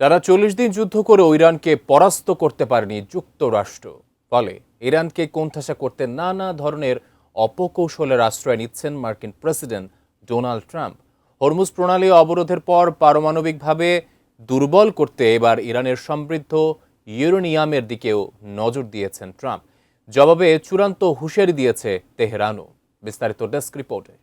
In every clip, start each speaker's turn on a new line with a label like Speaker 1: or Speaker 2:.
Speaker 1: টানা 40 দিন যুদ্ধ করে ইরানকে পরাস্ত করতে পারেনি যুক্তরাষ্ট্র। ফলে ইরানকে কোণঠাসা করতে নানা ধরনের অপকৌশলের আশ্রয় নিচ্ছেন মার্কিন প্রেসিডেন্ট ডোনাল্ড ট্রাম্প। হরমুজ প্রণালী অবরোধের পর পারমাণবিকভাবে দুর্বল করতে এবার ইরানের সমৃদ্ধ ইউরেনিয়ামের দিকেও নজর দিয়েছেন ট্রাম্প। জবাবে চূড়ান্ত হুঁশিয়ারি দিয়েছে তেহরানও। বিস্তারিত ডেস্ক রিপোর্টে।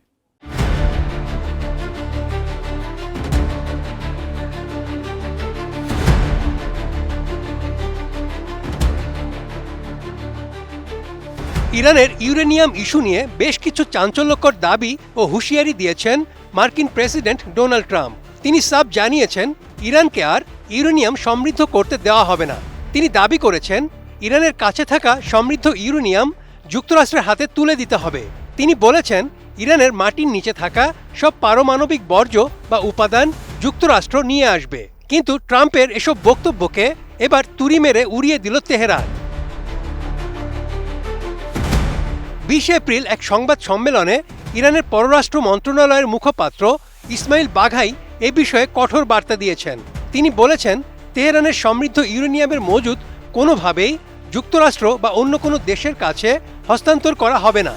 Speaker 2: ইরানের ইউরেনিয়াম ইস্যু নিয়ে বেশ কিছু চাঞ্চল্যকর দাবি ও হুঁশিয়ারি দিয়েছেন মার্কিন প্রেসিডেন্ট ডোনাল্ড ট্রাম্প। তিনি সাফ জানিয়েছেন ইরানকে আর ইউরেনিয়াম সমৃদ্ধ করতে দেওয়া হবে না। তিনি দাবি করেছেন ইরানের কাছে থাকা সমৃদ্ধ ইউরেনিয়াম যুক্তরাষ্ট্রের হাতে তুলে দিতে হবে। তিনি বলেছেন ইরানের মাটির নিচে থাকা সব পারমাণবিক বর্জ্য বা উপাদান যুক্তরাষ্ট্র নিয়ে আসবে। কিন্তু ট্রাম্পের এসব বক্তব্যকে এবার তুড়ি মেরে উড়িয়ে দিল তেহরান। 20 এপ্রিল এক সংবাদ সম্মেলনে ইরানের পররাষ্ট্র মন্ত্রণালয়ের মুখপাত্র ইসমাইল বাঘাই এ বিষয়ে কঠোর বার্তা দিয়েছেন। তিনি বলেছেন তেহরানের সমৃদ্ধ ইউরেনিয়ামের মজুদ কোনোভাবেই যুক্তরাষ্ট্র বা অন্য কোনো দেশের কাছে হস্তান্তর করা হবে না।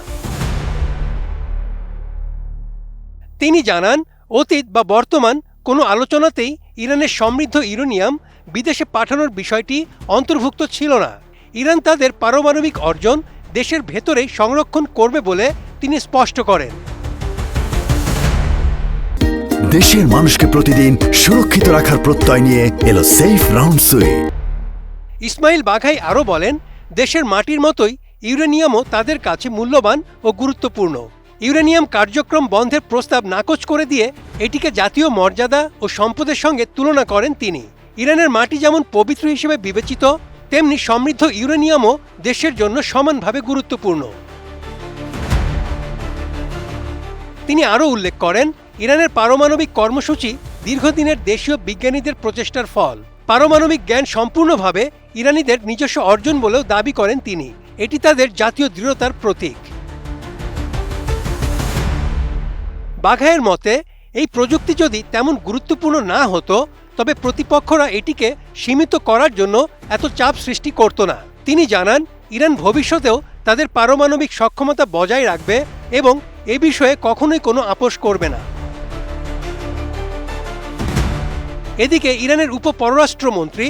Speaker 2: তিনি জানান অতীত বা বর্তমান কোনো আলোচনাতেই ইরানের সমৃদ্ধ ইউরেনিয়াম বিদেশে পাঠানোর বিষয়টি অন্তর্ভুক্ত ছিল না। ইরান তাদের পারমাণবিক অর্জন দেশের ভেতরেই সংরক্ষণ করবে বলে তিনি স্পষ্ট করেন।
Speaker 3: দেশের মানুষকে প্রতিদিন সুরক্ষিত রাখার প্রত্যয় নিয়ে এলো safe round sweet.
Speaker 2: Ismail Baghai আরও বলেন দেশের মাটির মতোই ইউরেনিয়ামও তাদের কাছে মূল্যবান ও গুরুত্বপূর্ণ। ইউরেনিয়াম কার্যক্রম বন্ধের প্রস্তাব নাকচ করে দিয়ে এটিকে জাতীয় মর্যাদা ও সম্পদের সঙ্গে তুলনা করেন তিনি। ইরানের মাটি যেমন পবিত্র হিসেবে বিবেচিত, তেমনি সমৃদ্ধ ইউরেনিয়ামও দেশের জন্য সমানভাবে গুরুত্বপূর্ণ। তিনি আরও উল্লেখ করেন ইরানের পারমাণবিক কর্মসূচি দীর্ঘদিনের দেশীয় বিজ্ঞানীদের প্রচেষ্টার ফল। পারমাণবিক জ্ঞান সম্পূর্ণভাবে ইরানিদের নিজস্ব অর্জন বলেও দাবি করেন তিনি। এটি তাদের জাতীয় দৃঢ়তার প্রতীক। বাঘাইয়ের মতে এই প্রযুক্তি যদি তেমন গুরুত্বপূর্ণ না হতো তবে প্রতিপক্ষরা এটিকে সীমিত করার জন্য এত চাপ সৃষ্টি করত না। তিনি জানান ইরান ভবিষ্যতেও তাদের পারমাণবিক সক্ষমতা বজায় রাখবে এবং এ বিষয়ে কখনোই কোনো আপোষ করবে না। এদিকে ইরানের উপপররাষ্ট্রমন্ত্রী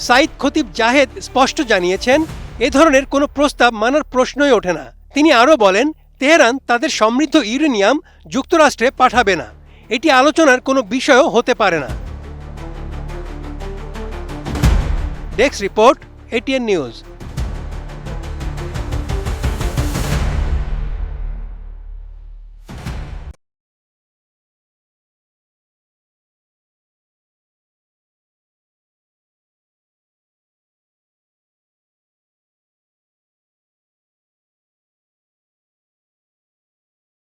Speaker 2: সাইদ খতিব জাহেদ স্পষ্ট জানিয়েছেন এ ধরনের কোনো প্রস্তাব মানার প্রশ্নই ওঠে না। তিনি আরও বলেন তেহরান তাদের সমৃদ্ধ ইউরেনিয়াম যুক্তরাষ্ট্রে পাঠাবে না, এটি আলোচনার কোনো বিষয়ও হতে পারে না। Desk report, ATN news.